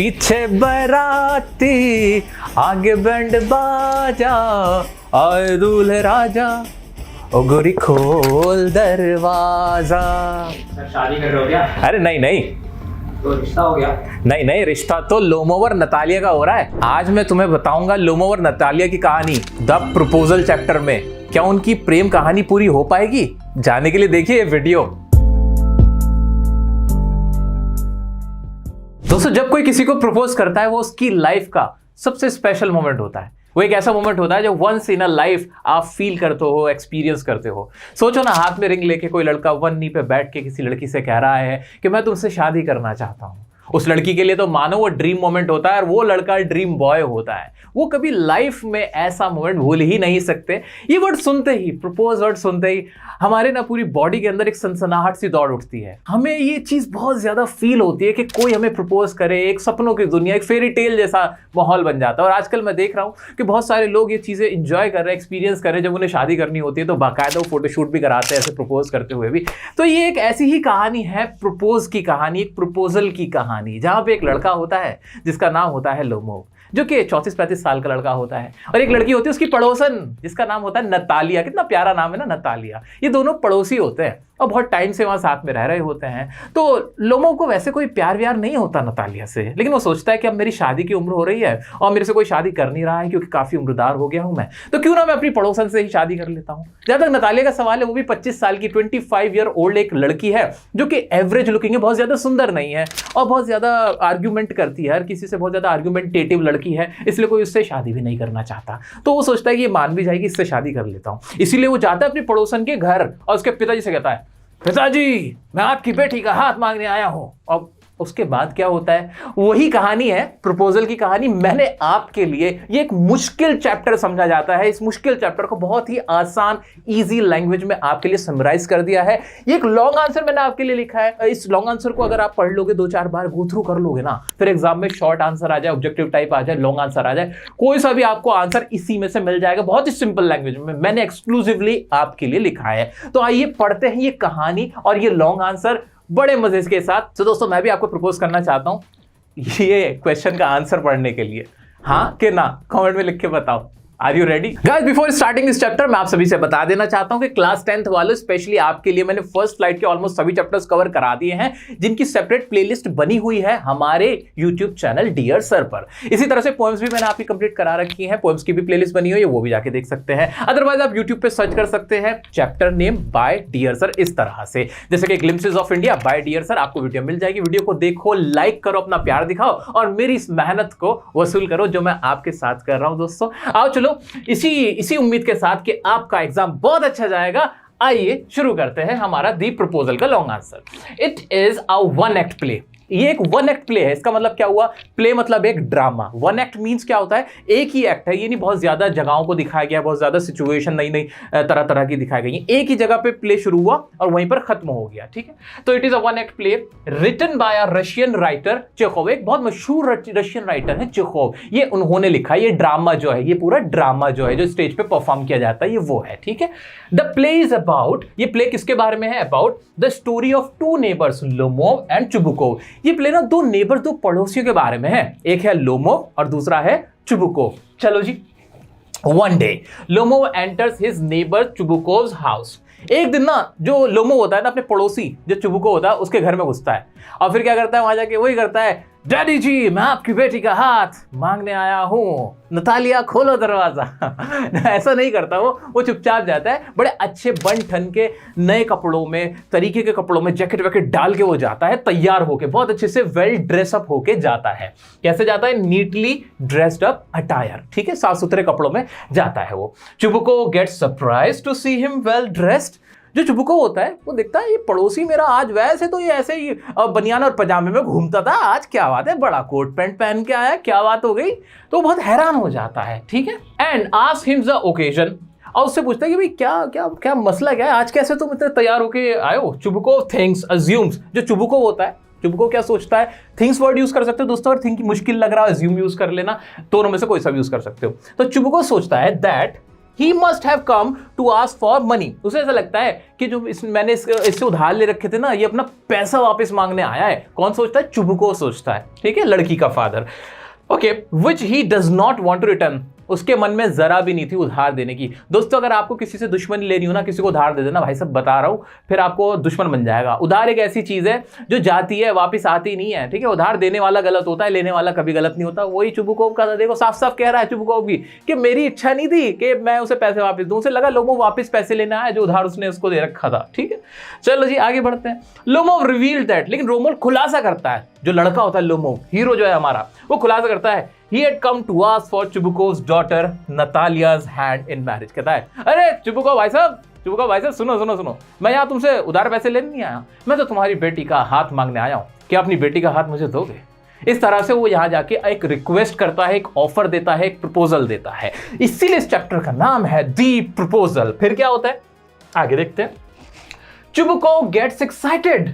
पीछे बराती आगे बैंड बाजा आए दूल्हे राजा ओ गोरी खोल दरवाजा। शादी कर रहे हो क्या? अरे नहीं नहीं, तो रिश्ता हो गया? नहीं नहीं, रिश्ता तो लोमो और नतालिया का हो रहा है। आज मैं तुम्हें बताऊंगा लोमो और नतालिया की कहानी द प्रपोजल चैप्टर में। क्या उनकी प्रेम कहानी पूरी हो पाएगी? जानने के लिए देखिए ये वीडियो। दोस्तों, जब कोई किसी को प्रपोज करता है वो उसकी लाइफ का सबसे स्पेशल मोमेंट होता है। वो एक ऐसा मोमेंट होता है जो वंस इन अ लाइफ आप फील करते हो, एक्सपीरियंस करते हो। सोचो ना, हाथ में रिंग लेके कोई लड़का वन नी पे बैठ के किसी लड़की से कह रहा है कि मैं तुमसे शादी करना चाहता हूं। उस लड़की के लिए तो मानो वो ड्रीम मोमेंट होता है और वो लड़का ड्रीम बॉय होता है। वो कभी लाइफ में ऐसा मोमेंट भूल ही नहीं सकते। ये वर्ड सुनते ही, प्रपोज वर्ड सुनते ही हमारे ना पूरी बॉडी के अंदर एक सनसनाहट सी दौड़ उठती है। हमें ये चीज बहुत ज्यादा फील होती है कि कोई हमें प्रपोज करे। एक सपनों की दुनिया, एक फेरी टेल जैसा माहौल बन जाता है। और आजकल मैं देख रहा हूं कि बहुत सारे लोग ये चीजें इंजॉय कर रहे हैं, एक्सपीरियंस कर रहे हैं। जब उन्हें शादी करनी होती है तो बाकायदा वो फोटोशूट भी कराते हैं ऐसे प्रपोज करते हुए भी। तो ये एक ऐसी ही कहानी है, प्रपोज की कहानी, एक प्रपोजल की कहानी, जहां पे एक लड़का होता है जिसका नाम होता है लोमो, जो कि 34-35 साल का लड़का होता है, और एक लड़की होती है उसकी पड़ोसन जिसका नाम होता है नतालिया। कितना प्यारा नाम है ना, नतालिया। ये दोनों पड़ोसी होते हैं और बहुत टाइम से वहां साथ में रह रहे होते हैं। तो लोमो को वैसे कोई प्यार व्यार नहीं होता नतालिया से, लेकिन वो सोचता है कि अब मेरी शादी की उम्र हो रही है और मेरे से कोई शादी कर नहीं रहा है क्योंकि काफी उम्रदार हो गया हूं मैं, तो क्यों ना मैं अपनी पड़ोसन से ही शादी कर लेता हूं। जहां तक नतालिया का सवाल है, वो भी 25 साल की 25 ईयर ओल्ड एक लड़की है जो कि एवरेज लुकिंग है, बहुत ज्यादा सुंदर नहीं है और बहुत ज्यादा आर्ग्यूमेंट करती है, हर किसी से बहुत ज्यादा आर्ग्यूमेंटेटिव लड़की है, इसलिए कोई उससे शादी भी नहीं करना चाहता। तो वो सोचता है कि ये मान भी जाएगी, इससे शादी कर लेता हूं। इसीलिए वो जाता है अपनी पड़ोसन के घर और उसके पिताजी से कहता है, पिताजी मैं आपकी बेटी का हाथ मांगने आया हूं। अब उसके बाद क्या होता है, वही कहानी है, प्रपोजल की कहानी। मैंने आपके लिए ये एक मुश्किल चैप्टर समझा जाता है, इस मुश्किल चैप्टर को बहुत ही आसान इजी लैंग्वेज में आपके लिए समराइज कर दिया है। ये एक लॉन्ग आंसर मैंने आपके लिए लिखा है। इस लॉन्ग आंसर को अगर आप पढ़ लोगे, 2-4 बार गो थ्रू कर लोगे ना, फिर एग्जाम में शॉर्ट आंसर आ जाए, ऑब्जेक्टिव टाइप आ जाए, लॉन्ग आंसर आ जाए, कोई सा भी आपको आंसर इसी में से मिल जाएगा। बहुत ही सिंपल लैंग्वेज में मैंने एक्सक्लूसिवली आपके लिए लिखा है। तो आइए पढ़ते हैं ये कहानी और ये लॉन्ग आंसर बड़े मजे के साथ। तो दोस्तों, मैं भी आपको प्रपोज करना चाहता हूं ये क्वेश्चन का आंसर पढ़ने के लिए। हाँ कि ना, कमेंट में लिख के बताओ। Are you ready guys? Before starting this chapter, मैं आप सभी से बता देना चाहता हूं कि क्लास 10th वालों स्पेशली आपके लिए मैंने फर्स्ट फ्लाइट के ऑलमोस्ट सभी चैप्टर्स कवर करा दिए हैं, जिनकी सेपरेट प्लेलिस्ट बनी हुई है हमारे यूट्यूब चैनल डियर सर पर। इसी तरह से पोएम्स भी मैंने आपकी कंप्लीट करा रखी है, पोएम्स की भी प्लेलिस्ट बनी हुई है, वो भी जाके देख सकते हैं। अदरवाइज आप यूट्यूब पे सर्च कर सकते हैं chapter name by dear sir, इस तरह से, जैसे कि glimpses of India by dear sir. आपको वीडियो मिल जाएगी, वीडियो को देखो, लाइक करो, अपना प्यार दिखाओ और मेरी इस मेहनत को वसूल करो जो मैं आपके साथ कर रहा हूं। दोस्तों आओ चलो, इसी उम्मीद के साथ कि आपका एग्जाम बहुत अच्छा जाएगा, आइए शुरू करते हैं हमारा दी प्रपोजल का long answer. It is a one act play. ये एक वन एक्ट प्ले है। इसका मतलब क्या हुआ? प्ले मतलब एक ड्रामा। वन एक्ट मींस क्या होता है? एक ही एक्ट है, ये नहीं बहुत ज्यादा जगहों को दिखाया गया, बहुत ज्यादा सिचुएशन नई नई तरह तरह की दिखाई गई है। एक ही जगह पे प्ले शुरू हुआ और वहीं पर खत्म हो गया, ठीक है। तो it is a one act play written by a Russian writer Chekhov. एक बहुत मशहूर रशियन राइटर है चेखोव, ये उन्होंने लिखा। ये ड्रामा जो है, ये पूरा ड्रामा जो है, जो स्टेज पे परफॉर्म किया जाता है, ये वो है, ठीक है। द प्ले इज अबाउट, ये प्ले किसके बारे में है? About the story of two neighbours, Lomov and Chubukov. ये प्ले ना दो नेबर, दो पड़ोसियों के बारे में है। एक है लोमोव और दूसरा है चुबुकोव। चलो जी। One day Lomov enters his neighbour Chubukov's house. एक दिन ना जो लोमो होता है ना, अपने पड़ोसी जो चुबुको होता है उसके घर में घुसता है और फिर क्या करता है, वहां जाके वही करता है, डैडी जी मैं आपकी बेटी का हाथ मांगने आया हूं, नतालिया खोलो दरवाजा। ऐसा नहीं करता वो चुपचाप जाता है। बड़े अच्छे बन ठन के नए कपड़ों में, तरीके के कपड़ों में, जैकेट वैकेट डाल के वो जाता है, तैयार होके, बहुत अच्छे से वेल ड्रेसअप होके जाता है। कैसे जाता है? नीटली ड्रेस्ड अप अटायर, ठीक है, साफ सुथरे कपड़ों में जाता है वो। Chubukov gets surprised to see him well dressed. जो चुबुको होता है वो देखता है ये पड़ोसी मेरा आज, वैसे तो ये ऐसे ही बनियान और पजामे में घूमता था, आज क्या बात है, बड़ा कोट पैंट पहन के आया, क्या बात हो गई? तो बहुत हैरान हो जाता है, ठीक है। And ask him the occasion, और उससे पूछता है कि भाई क्या क्या क्या मसला क्या है, आज कैसे तुम इतने तैयार होके आए हो? चुबुको थिंक्स, अज्यूम्स। जो चुबुको होता है, चुबुको क्या सोचता है? थिंग्स वर्ड यूज कर सकते हो दोस्तों, अगर थिंक मुश्किल लग रहा है, अज्यूम यूज कर लेना, दोनों में से कोई सा भी यूज कर सकते हो। तो चुबुको सोचता है that he must have come to ask for money. उसे ऐसा लगता है कि जो मैंने इससे उधार ले रखे थे ना, ये अपना पैसा वापस मांगने आया है। कौन सोचता है? चुबुको सोचता है, ठीक है, लड़की का father. Okay, which he does not want to return. उसके मन में जरा भी नहीं थी उधार देने की। दोस्तों, अगर आपको किसी से दुश्मनी लेनी हो ना, किसी को उधार दे देना, भाई साहब बता रहा हूं, फिर आपको दुश्मन बन जाएगा। उधार एक ऐसी चीज है जो जाती है वापस आती नहीं है, ठीक है। उधार देने वाला गलत होता है, लेने वाला कभी गलत नहीं होता। वही चुबुकोव का देखो, साफ साफ कह रहा है चुबुकोव भी कि मेरी इच्छा नहीं थी कि मैं उसे पैसे वापस दूं। उसे लगा लोमोव वापस पैसे लेना है जो उधार उसने उसको दे रखा था, ठीक है। चलो जी आगे बढ़ते हैं। लोमोव रिवील्ड दैट, लेकिन रोमोव खुलासा करता है, जो लड़का होता है लोमोव, हीरो जो है हमारा, वो खुलासा करता है he had come to ask for Chubukov's daughter Natalia's hand in marriage। कहता है, अरे चुबुकोव भाई साहब, सुनो सुनो सुनो, मैं यहाँ तुमसे उधार पैसे लेने नहीं आया, मैं तो तुम्हारी बेटी का हाथ मांगने आया हूँ। क्या अपनी बेटी का हाथ मुझे दोगे? इस तरह से वो यहाँ जाके एक रिक्वेस्ट करता है, एक ऑफर देता है, एक प्रपोजल देता है। इसीलिए इस चैप्टर का नाम है दी प्रपोजल। फिर क्या होता है आगे देखते हैं। Chubukov gets excited.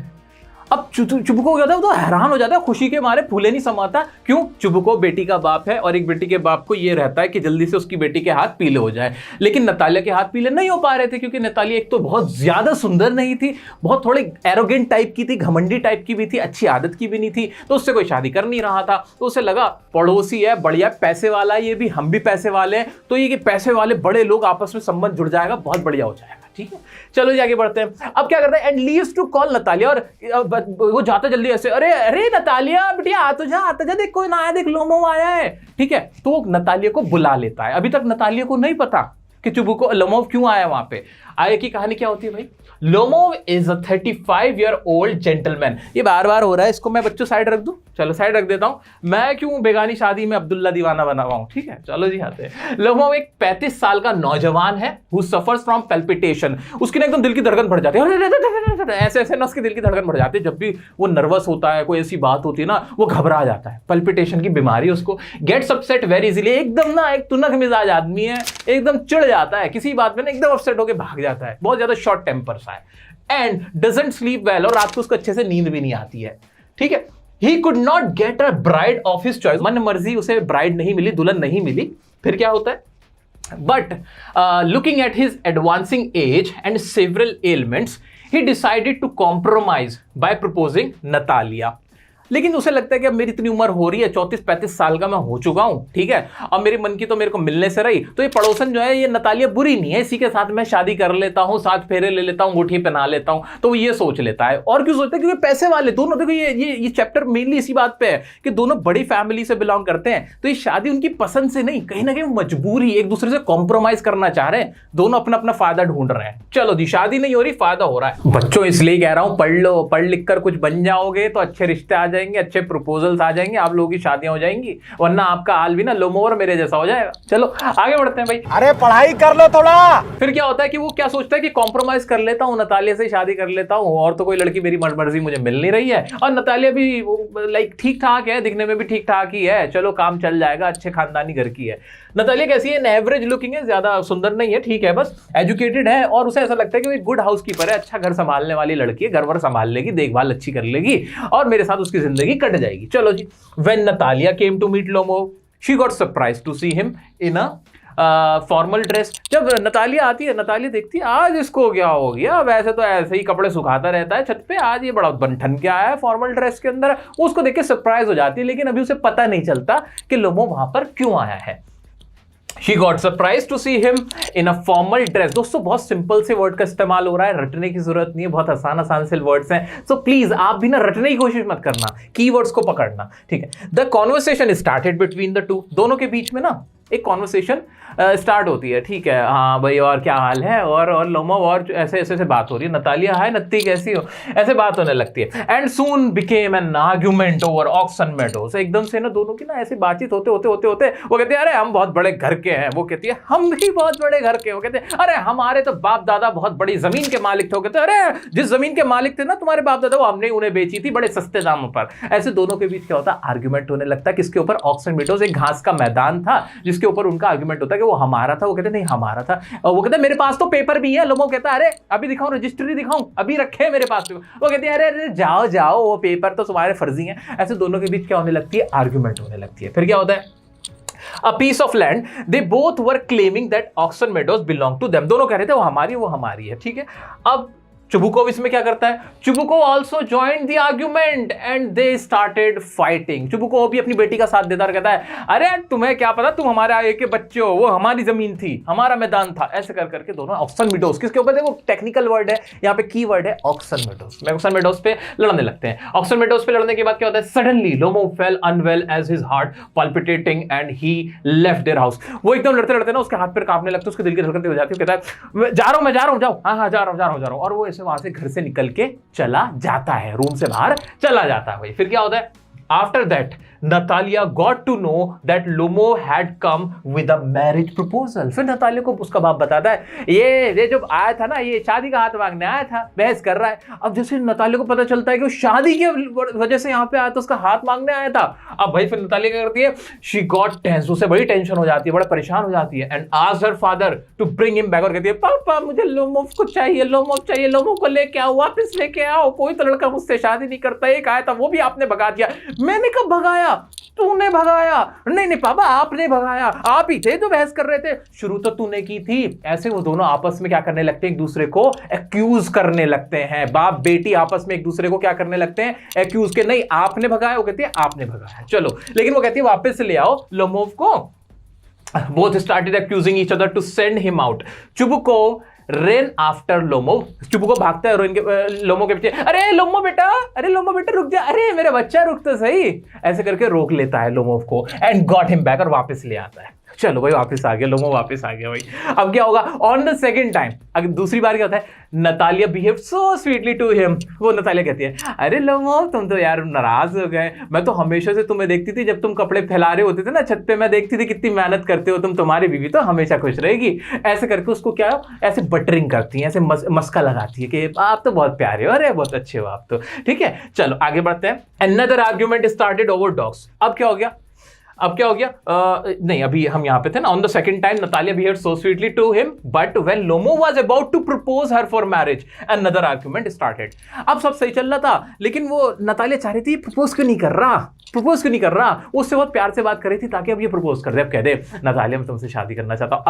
अब चुबुकोव क्या होता है, वो तो हैरान हो जाता है, खुशी के मारे फूले नहीं समाता। क्यों? चुबुकोव बेटी का बाप है और एक बेटी के बाप को ये रहता है कि जल्दी से उसकी बेटी के हाथ पीले हो जाए। लेकिन नतालिया के हाथ पीले नहीं हो पा रहे थे, क्योंकि नतालिया एक तो बहुत ज्यादा सुंदर नहीं थी, बहुत थोड़ी एरोगेंट टाइप की थी, घमंडी टाइप की भी थी, अच्छी आदत की भी नहीं थी, तो उससे कोई शादी कर नहीं रहा था। तो उसे लगा पड़ोसी है, बढ़िया पैसे वाला, ये भी हम भी पैसे वाले हैं, तो ये कि पैसे वाले बड़े लोग आपस में संबंध जुड़ जाएगा, बहुत बढ़िया हो जाएगा, ठीक है। चलो जी आगे बढ़ते हैं। अब क्या करता है, and leaves to call Natalya, और वो जाता जल्दी ऐसे, अरे अरे नतालिया बेटिया आ तो जा देख कोई ना आया, देख लोमोव आया है, ठीक है। तो वो नतालिया को बुला लेता है। अभी तक नतालिया को नहीं पता कि लोमोव क्यों आया वहां पे। आगे की कहानी क्या होती है भाई? Lomov is a 35-year-old gentleman. ये बार बार हो रहा है, इसको मैं बच्चों साइड रख दूं? चलो साइड रख देता हूं। मैं क्यों बेगानी शादी में अब्दुल्ला दीवाना बना हुआ हूं, ठीक है। चलो जी आते हैं। लोमोव एक 35 साल का नौजवान है हु सफर्स फ्रॉम पैल्पिटेशन। उसकी ना एकदम दिल की धड़कन बढ़ जाती है, ऐसे ऐसे ना उसकी दिल की धड़कन बढ़ जाती है। जब भी वो नर्वस होता है, कोई ऐसी बात होती है ना, वो घबरा जाता है। पैल्पिटेशन की बीमारी उसको। गेट्स अपसेट वेरी इजीली, एकदम ना एक तुनक मिजाज आदमी है, एकदम चिढ़ जाता है किसी बात में ना, एकदम अपसेट होकर भाग जाता है, बहुत ज्यादा शॉर्ट टेम्पर सा है। एंड डजंट स्लीप वेल, और रात को उसको अच्छे से नींद भी नहीं आती है, ठीक है। He could not get a bride of his choice, मन मर्जी उसे ब्राइड नहीं मिली, दुल्हन नहीं मिली। फिर क्या होता है? But looking at his advancing age and several ailments, he decided to compromise by proposing Natalia. लेकिन उसे लगता है कि अब मेरी इतनी उम्र हो रही है, 34-35 साल का मैं हो चुका हूं, ठीक है। अब मेरी मन की तो मेरे को मिलने से रही, तो ये पड़ोसन जो है, ये नतालिया बुरी नहीं है, इसी के साथ मैं शादी कर लेता हूं, 7 फेरे ले लेता हूं, अंगूठी पहना लेता हूं। तो वो ये सोच लेता है। और क्यों सोचता है? क्योंकि पैसे वाले दोनों, देखो ये चैप्टर मेनली इसी बात पे है कि दोनों बड़ी फैमिली से बिलोंग करते हैं, तो ये शादी उनकी पसंद से नहीं, कहीं ना कहीं मजबूरी, एक दूसरे से कॉम्प्रोमाइज करना चाह रहे हैं, दोनों अपना अपना फायदा ढूंढ रहे हैं। चलो जी, शादी नहीं हो रही, फायदा हो रहा है। बच्चों इसलिए कह रहा हूं, पढ़ लो, पढ़ लिख कर कुछ बन जाओगे तो अच्छे रिश्ते आ जाएंगे, अच्छे प्रपोजल्स आ जाएंगे, आप लोगों की शादियां हो जाएंगी, वरना आपका हाल भी ना लोमोव और मेरे जैसा हो जाएगा। चलो आगे बढ़ते हैं भाई। अरे पढ़ाई कर लो थोड़ा। फिर क्या होता है कि वो क्या सोचता है कि कॉम्प्रोमाइज कर लेता हूं, नतालिया से शादी कर लेता हूं, और तो कोई लड़की मेरी मर्जी मुझे मिल नहीं रही है, और नतालिया भी लाइक ठीक ठाक है, दिखने में भी ठीक ठाक ही है, चलो काम चल जाएगा, अच्छे खानदानी घर की है। नतालिया कैसी है? एवरेज लुकिंग है, ज्यादा सुंदर नहीं है, ठीक है, बस एजुकेटेड है, और उसे ऐसा लगता है कि वो एक गुड हाउसकीपर है, अच्छा घर संभालने वाली लड़की है, घर वर संभाल लेगी, देखभाल अच्छी कर लेगी, और मेरे साथ उसकी जिंदगी कट जाएगी। चलो जी। When Natalia came to meet Lomov, she got surprised to see him in a formal dress। जब नतालिया आती है, नतालिया देखती है आज इसको क्या हो गया, वैसे तो ऐसे ही कपड़े सुखाता रहता है छत पे, आज ये बड़ा बनठन के आया है फॉर्मल ड्रेस के अंदर। उसको देख के सरप्राइज हो जाती है, लेकिन अभी उसे पता नहीं चलता कि लोमोव वहां पर क्यों आया है। She got surprised to see him in a formal dress। दोस्तों बहुत सिंपल से वर्ड का इस्तेमाल हो रहा है, रटने की जरूरत नहीं है, बहुत आसान से वर्ड्स हैं। सो प्लीज आप भी ना रटने की कोशिश मत करना, कीवर्ड्स को पकड़ना, ठीक है। The conversation started between the two, दोनों के बीच में ना एक कॉन्वर्सेशन स्टार्ट होती है, ठीक है। हाँ भाई, और क्या हाल है, और लोमोव, और ऐसे ऐसे बात हो रही है, नतालिया हाय नत्ती कैसी हो, ऐसे बात होने लगती है। And soon became an argument over Oxen Meadows. एकदम से ना दोनों की ना ऐसी बातचीत होते वो कहते हैं अरे हम बहुत बड़े घर के हैं, वो कहती है हम भी बहुत बड़े घर के, वो कहते हैं अरे हमारे तो बाप दादा बहुत बड़ी जमीन के मालिक थे, वो कहते हैं अरे जिस जमीन के मालिक थे ना तुम्हारे बाप दादा, वो हमने उन्हें बेची थी बड़े सस्ते दामों पर। ऐसे दोनों के बीच क्या होता है, आर्ग्यूमेंट होने लगता है। किसके ऊपर? ऑक्सन मेडोज, एक घास का मैदान था जिसके ऊपर उनका आर्ग्यूमेंट होता है कि वो हमारा था, वो कहते नहीं हमारा था, और वो कहते मेरे पास तो पेपर भी है। लोमोव कहता है अरे अभी दिखाऊं, रजिस्ट्री दिखाऊं, अभी रखे हैं मेरे पास। वो कहते हैं अरे अरे जाओ वो पेपर तो तुम्हारे फर्जी हैं। ऐसे दोनों के बीच क्या होने लगती है, आर्ग्यूमेंट होने लगती है। फिर क्या होता है, a piece of land. They both were claiming that Oxon Meadows belonged to them. दोनों कह रहे थे वो हमारी है, ठीक है। अब चुबुकोव इसमें क्या करता है, Chubukov also joined the argument and they started fighting. Chubukov भी अपनी बेटी का साथ देता और कहता है अरे तुम्हें क्या पता, तुम हमारे आगे के बच्चे हो, वो हमारी जमीन थी, हमारा मैदान था। ऐसे कर करके दोनों ऑक्सन मीडोज, किसके ऊपर देखो टेक्निकल वर्ड है यहाँ पे, की वर्ड है ऑक्सन मीडोज, ऑक्सन मीडोज पे लड़ने लगते हैं। ऑक्सन मीडोज पे लड़ने के बाद क्या होता है, suddenly Lomov fell unwell as his heart palpitating and he left their house. वो एकदम लड़ते लड़ते ना उसके हाथ पैर कांपने लगते, उसके दिल की धड़कन हो जाती है, कहता है मैं जा रहा हूं जाओ, हाँ जा रहा हूं, और वो वहां से घर से निकल के चला जाता है, रूम से बाहर चला जाता है। भाई फिर क्या होता है, after that Natalia got to know that Lomov had come with a marriage proposal. फिर नतालिया को उसका बाप बताता है ये जब आया था ना, ये शादी का हाथ मांगने आया था, बहस कर रहा है। अब जैसे नतालिया को पता चलता है कि वो शादी की वजह से यहाँ पे आया था, उसका हाथ मांगने आया था। अब भाई फिर नतालिया क्या करती है, शी गॉट टेंस, उसे बड़ी टेंशन हो जाती है, बड़ा परेशान हो जाती है, and asked her father to bring him back, और कहती है पापा मुझे लोमोव को चाहिए, लोमोव को लेके आओ, वापस लेके आओ, कोई तो लड़का मुझसे शादी नहीं करता, एक आया था वो भी आपने भगा दिया। मैंने कब भगाया, तूने भगाया? नहीं पापा आपने भगाया, आप ही थे जो बहस कर रहे थे, शुरू तो तूने की थी। ऐसे वो दोनों आपस में क्या करने लगते हैं, एक दूसरे को एक्यूज करने लगते हैं, बाप बेटी आपस में एक दूसरे को क्या करने लगते हैं, एक्यूज के, नहीं आपने भगाया, वो कहती है आपने भगाया, चलो। लेकिन वो कहती है वापस ले आओ लोमोव को। Both started accusing each other to send him out. Chubukov ran after Lomo, Chubukov भागता है लोमो के पीछे, अरे लोमो बेटा रुक जा, अरे मेरा बच्चा रुक तो सही, ऐसे करके रोक लेता है लोमोव को, एंड गॉट हिम बैक, और वापस ले आता है। चलो भाई वापस आ गया, लोमो वापस आ गया भाई। अब क्या होगा, ऑन द सेकंड टाइम, अगर दूसरी बार क्या होता है, Natalya behave so sweetly to him. वो नतालिया कहती है अरे लोमो तुम तो यार नाराज हो गए, मैं तो हमेशा से तुम्हें देखती थी, जब तुम कपड़े फैला रहे होते थे ना छत पे, मैं देखती थी कितनी मेहनत करते हो तुम, तुम्हारी बीवी तो हमेशा खुश रहेगी। ऐसे करके उसको क्या ऐसे बटरिंग करती है, ऐसे मस्का लगाती है कि आप तो बहुत प्यारे हो, अरे बहुत अच्छे हो आप तो, ठीक है। चलो आगे बढ़ते हैं। Another argument started over dogs. अब क्या हो गया, नहीं अभी हम यहां पे थे ना, on the second time Natalia behaved so sweetly to him, but when Lomo was about to propose her for marriage another argument started. अब सब सही चल रहा था, लेकिन वो नतालिया चाह रही थी प्रपोज क्यों नहीं कर रहा, उससे बहुत प्यार से बात कर रही थी ताकि अब ये प्रपोज कर दे। अब कह दे नतालिया मैं तुमसे शादी करना चाहता हूं,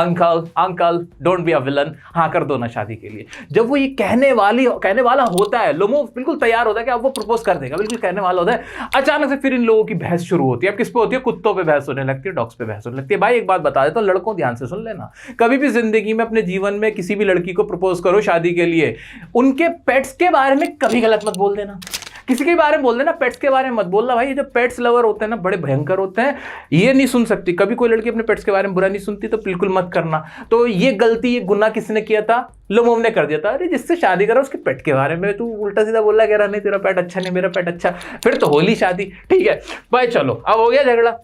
uncle don't be a villain, हाँ कर दो ना शादी के लिए। जब वो ये कहने वाला होता है, लोमो बिल्कुल तैयार होता है कि अब वो प्रपोज कर देगा, बिल्कुल कहने वाला होता है, अचानक से फिर इन लोगों की बहस शुरू होती है। अब किस पे होती है, कुत्तों पे बहस होने लगती है, डॉग्स पे बहस होने लगती है। भाई एक बात बता देता हूं, लड़कों ध्यान से सुन लेना, कभी भी जिंदगी में अपने जीवन में किसी भी लड़की को प्रपोज करो शादी के लिए, उनके पेट्स के बारे में कभी गलत मत बोल देना, किसी के बारे में बोल देना, पेट्स के बारे में मत बोलना। भाई ये जो पेट्स लवर होते हैं ना, बड़े भयंकर होते हैं, ये नहीं सुन सकती, कभी कोई लड़की अपने पेट्स के बारे में बुरा नहीं सुनती, तो बिल्कुल मत करना। तो ये गलती, ये गुनाह किसने किया था, लोमोव ने कर दिया था। अरे जिससे शादी करो उसके पेट के बारे में तू उल्टा सीधा बोला, कह रहा नहीं तेरा पेट अच्छा, नहीं मेरा पेट अच्छा, फिर तो होली शादी, ठीक है भाई। चलो अब हो गया झगड़ा।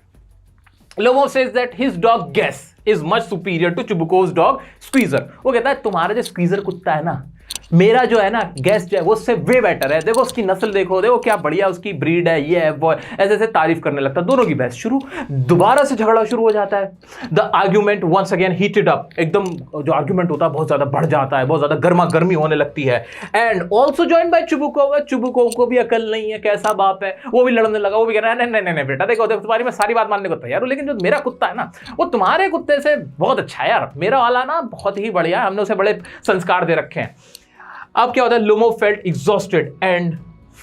Lomov says that his dog Guess is much superior to Chubukov's dog Squeezer। वो कहता है तुम्हारा जो स्क्वीजर कुत्ता है ना, मेरा जो है ना गैस जो है वो उससे वे बेटर है, देखो उसकी नस्ल देखो क्या बढ़िया उसकी ब्रीड है, ये है वो है, ऐसे ऐसे तारीफ करने लगता है। दोनों की बहस शुरू, दोबारा से झगड़ा शुरू हो जाता है। The argument once again heated up, एकदम जो आर्ग्यूमेंट होता है बहुत ज्यादा बढ़ जाता है, बहुत ज्यादा गर्मा गर्मी होने लगती है। And also join by Chubukov. Chubukov को भी अकल नहीं है, कैसा बाप है, वो भी लड़ने लगा, वो भी कह रहा है नहीं बेटा देखो तुम्हारी मैं सारी बात मानने को तैयार हूं, लेकिन जो मेरा कुत्ता है ना वो तुम्हारे कुत्ते से बहुत अच्छा है यार, मेरा वाला ना बहुत ही बढ़िया है, हमने उसे बड़े संस्कार दे रखे हैं। अब क्या होता है, Lomo felt exhausted and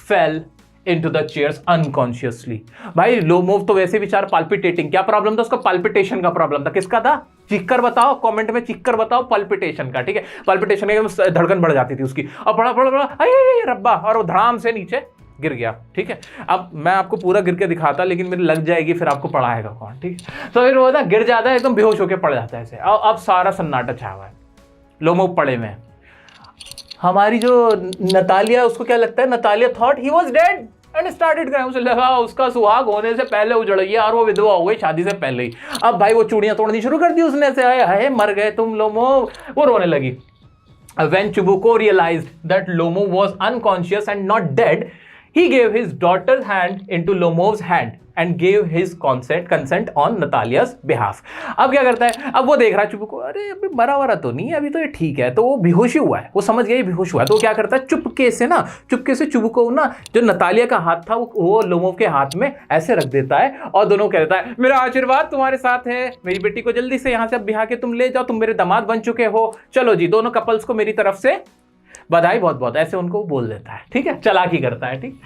fell into the chairs unconsciously. भाई लोमोव तो वैसे विचार पाल्पिटेटिंग, क्या प्रॉब्लम था उसका, पाल्पिटेशन का प्रॉब्लम था। किसका था, चीख कर बताओ, कमेंट में चीख कर बताओ, पाल्पिटेशन का, ठीक है। पाल्पिटेशन का धड़कन बढ़ जाती थी उसकी, और बड़ा रब्बा, और वो धड़ाम से नीचे गिर गया, ठीक है। अब मैं आपको पूरा गिर के दिखाता, लेकिन मेरी लग जाएगी, फिर आपको पढ़ाएगा कौन, ठीक है। तो फिर वो ना गिर जाता है, एकदम बेहोश होकर पड़ जाता है ऐसे। अब सारा सन्नाटा छाया हुआ है, लोमोव पड़े में। हमारी जो नतालिया, उसको क्या लगता है, Natalia thought he was dead and started crying. उसे लगा उसका सुहाग होने से पहले उजड़ गया और वो विधवा हो गई शादी से पहले ही। अब भाई वो चूड़ियां तोड़नी शुरू कर दी उसने, से हाय मर गए तुम लोमोव, वो रोने लगी। When Chubuko realized that Lomo was unconscious and not dead, He gave his daughter's hand into Lomov's hand and gave his consent on Natalia's behalf. अब क्या करता है, अब वो देख रहा है चुबुको, अरे अभी मरा वरा तो नहीं है, अभी तो ये ठीक है, तो वो बेहोश ही हुआ है, वो समझ गया ये बेहोश हुआ है, तो क्या करता है चुपके से चुबुको ना जो नतालिया का हाथ था वो लोमोव के हाथ में ऐसे रख देता है और दोनों कहता है मेरा आशीर्वाद तुम्हारे साथ है, मेरी बेटी को जल्दी से यहाँ से अब बिहा के तुम ले जाओ, तुम मेरे दामाद बन चुके हो, चलो जी दोनों कपल्स को मेरी तरफ से बधाई, बहुत बहुत, ऐसे उनको बोल देता है, ठीक है, चालाकी करता है, ठीक।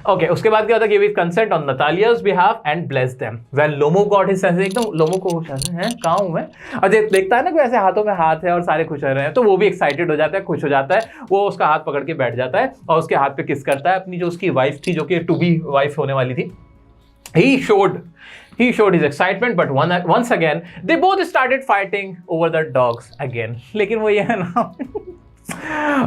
ओके, उसके बाद क्या होता है, give his consent on Natalia's behalf and bless them. When Lomo got his sense, एकदम लोमो को होश आता है, कहाँ हूं मैं, और देखता है ना कि ऐसे हाथों में हाथ है और सारे खुश हो रहे हैं, तो वो भी एक्साइटेड हो जाता है, खुश हो जाता है, वो उसका हाथ पकड़ के बैठ जाता है और उसके हाथ पे किस करता है, अपनी जो उसकी वाइफ थी, जो कि टू बी वाइफ होने वाली थी। He showed his excitement, but once again they both started fighting over the dogs again. लेकिन वो ये है ना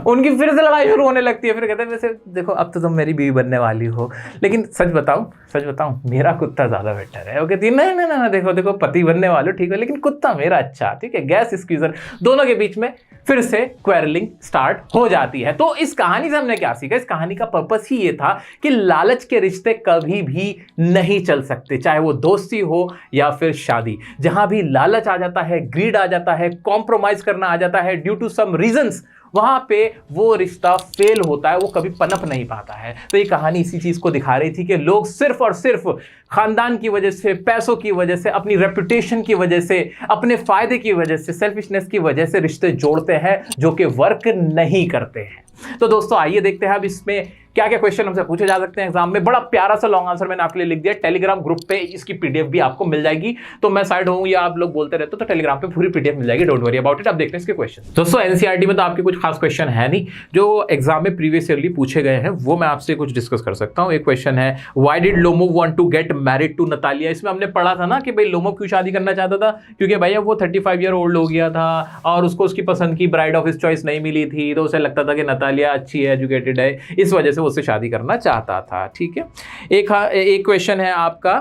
उनकी फिर से लड़ाई शुरू होने लगती है। फिर कहते हैं वैसे देखो अब तो तुम मेरी बीवी बनने वाली हो, लेकिन सच बताऊं मेरा कुत्ता ज्यादा बेटर है। वो कहती है नहीं देखो पति बनने वाले ठीक है, लेकिन कुत्ता मेरा अच्छा, ठीक है। गैस स्क्वीजर, दोनों के बीच में फिर से क्वेरलिंग स्टार्ट हो जाती है। तो इस कहानी से हमने क्या सीखा, इस कहानी का पर्पस ही ये था कि लालच के रिश्ते कभी भी नहीं चल सकते, चाहे वो दोस्ती हो या फिर शादी। जहां भी लालच आ जाता है, ग्रीड आ जाता है, कॉम्प्रोमाइज करना आ जाता है ड्यू टू सम रीजंस, वहां पे वो रिश्ता फेल होता है, वो कभी पनप नहीं पाता है। तो ये कहानी इसी चीज को दिखा रही थी कि लोग सिर्फ और सिर्फ खानदान की वजह से, पैसों की वजह से, अपनी रेपुटेशन की वजह से, अपने फायदे की वजह से, सेल्फिशनेस की वजह से रिश्ते जोड़ते हैं जो कि वर्क नहीं करते हैं। तो दोस्तों आइए देखते हैं अब इसमें क्या क्या क्वेश्चन हमसे पूछे जा सकते हैं एग्जाम में। बड़ा प्यारा सा लॉन्ग आंसर मैंने आपके लिए लिख दिया, टेलीग्राम ग्रुप पे इसकी पीडीएफ भी आपको मिल जाएगी। तो मैं साइड हूं या आप लोग बोलते रहते हो तो टेलीग्राम पे पूरी पीडीएफ मिल जाएगी, डोंट वरी अबाउट इट। अब देखते हैं इसके क्वेश्चन। दोस्तों एनसीईआरटी में तो आपके कुछ खास क्वेश्चन है नहीं, जो एग्जाम में प्रीवियस ईयरली पूछे गए हैं वो मैं आपसे कुछ डिस्कस कर सकता हूं। एक क्वेश्चन है, why did Lomov want to get married to Natalya. इसमें हमने पढ़ा था ना कि भाई लोमोव क्यों शादी करना चाहता था, क्योंकि भैया वो 35 ईयर ओल्ड हो गया था और उसको उसकी पसंद की ब्राइड ऑफ हिज चॉइस नहीं मिली थी, तो उसे लगता था कि नतालिया अच्छी है, एजुकेटेड है, इस वजह से वो उससे शादी करना चाहता था, ठीक है। एक क्वेश्चन है आपका,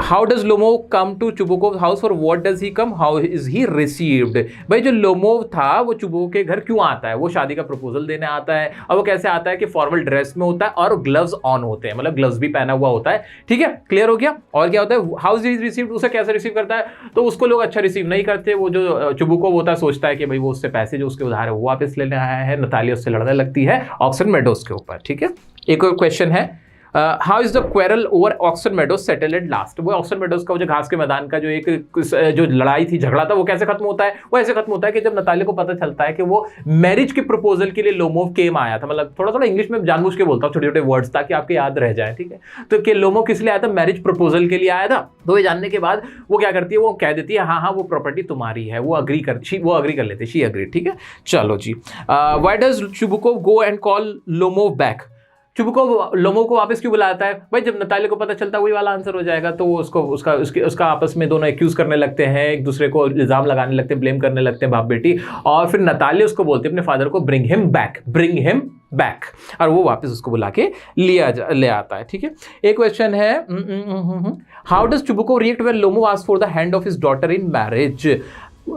how does Lomov come to Chubukov house, for what does he come, how is he received. भाई जो लोमोव था वो चुबुको के घर क्यों आता है, वो शादी का प्रपोजल देने आता है, और वो कैसे आता है कि फॉर्मल ड्रेस में होता है और ग्लव्स ऑन होते हैं, मतलब ग्लव्स भी पहना हुआ होता है, ठीक है, क्लियर हो गया। और क्या होता है, हाउ इज रिसीव्ड, उसे कैसे रिसीव करता है, तो उसको लोग अच्छा रिसीव नहीं करते। वो जो चुबुको होता है सोचता है कि भाई वो उससे पैसे जो उसके उधार है वो वापस लेने आया है, नतालिया उससे लड़ने लगती है ऑक्सन मेडोज के ऊपर, ठीक है। एक और क्वेश्चन है, how is the quarrel over Oxen Meadows settled at last. वो ऑक्सन मेडोज का जो घास के मैदान का जो लड़ाई थी, झगड़ा था, वो कैसे खत्म होता है, वो ऐसे खत्म होता है कि जब नतालिया को पता चलता है कि वो मैरिज के प्रपोजल के लिए लोमोव केम आया था, मतलब थोड़ा इंग्लिश में जानबूझ के बोलता हूँ छोटे छोटे वर्ड्स ताकि आपके याद रह जाए, ठीक है। तो कि लोमोव किस लिए आया था, मैरिज प्रपोजल के लिए आया था। तो ये जानने के बाद वो क्या करती है, वो कह देती है हाँ वो प्रॉपर्टी तुम्हारी है, वो अग्री कर लेते, शी अग्री, ठीक है। चलो जी, why does Chubukov go and call Lomov back. Chubukov Lomov को वापस क्यों बुलाता है, भाई जब नतालिया को पता चलता है वही वाला आंसर हो जाएगा, तो वो उसका आपस में दोनों एक्यूज करने लगते हैं, एक दूसरे को इल्जाम लगाने लगते हैं, ब्लेम करने लगते हैं बाप बेटी, और फिर नतालिया उसको बोलती है अपने फादर को ब्रिंग हिम बैक, और वो वापस उसको बुला के ले आता है, ठीक है। एक क्वेश्चन है, how does चुबुको react when Lomov asks for the hand of his daughter in marriage.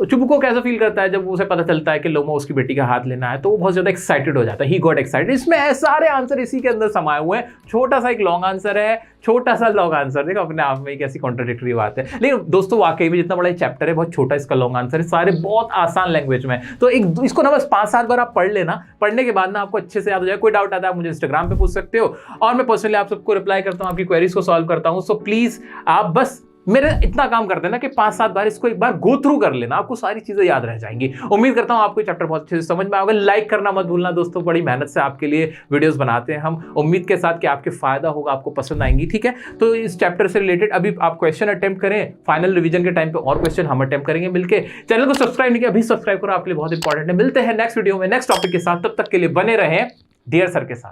चुबुको कैसा फील करता है जब उसे पता चलता है कि लोमोव उसकी बेटी का हाथ लेना है, तो वो बहुत ज्यादा एक्साइटेड हो जाता है, ही गॉट एक्साइटेड। इसमें सारे आंसर इसी के अंदर समाये हुए हैं, छोटा सा एक लॉन्ग आंसर है, छोटा सा लॉन्ग आंसर, देखो अपने आप में कैसी कॉन्ट्राडिक्टरी बात है। लेकिन दोस्तों वाकई में जितना बड़ा चैप्टर है बहुत छोटा इसका लॉन्ग आंसर है, सारे बहुत आसान लैंग्वेज में, तो इसको ना बस 5-7 बार आप पढ़ लेना, पढ़ने के बाद ना आपको अच्छे से याद हो जाए। कोई डाउट आता है आप मुझे इंस्टाग्राम पे पूछ सकते हो, और मैं पर्सनली आप सबको रिप्लाई करता हूँ, आपकी क्वेरीज को सॉल्व करता हूँ। सो प्लीज आप बस मेरे इतना काम कर देना कि 5-7 बार इसको एक बार गो थ्रू कर लेना, आपको सारी चीजें याद रह जाएंगी। उम्मीद करता हूं आपको चैप्टर बहुत अच्छे से समझ में आएगा। लाइक करना मत भूलना दोस्तों, बड़ी मेहनत से आपके लिए वीडियोस बनाते हैं हम, उम्मीद के साथ कि आपके फायदा होगा, आपको पसंद आएंगी, ठीक है। तो इस चैप्टर से रिलेटेड अभी आप क्वेश्चन अटेम्प्ट करें, फाइनल रिवीजन के टाइम पे और क्वेश्चन हम अटेम्प्ट करेंगे मिलकर। चैनल को सब्सक्राइब नहीं किया, अभी सब्सक्राइब करो, आपके लिए बहुत इंपॉर्टेंट है। मिलते हैं नेक्स्ट वीडियो में नेक्स्ट टॉपिक के साथ, तब तक के लिए बने रहें डियर सर के साथ।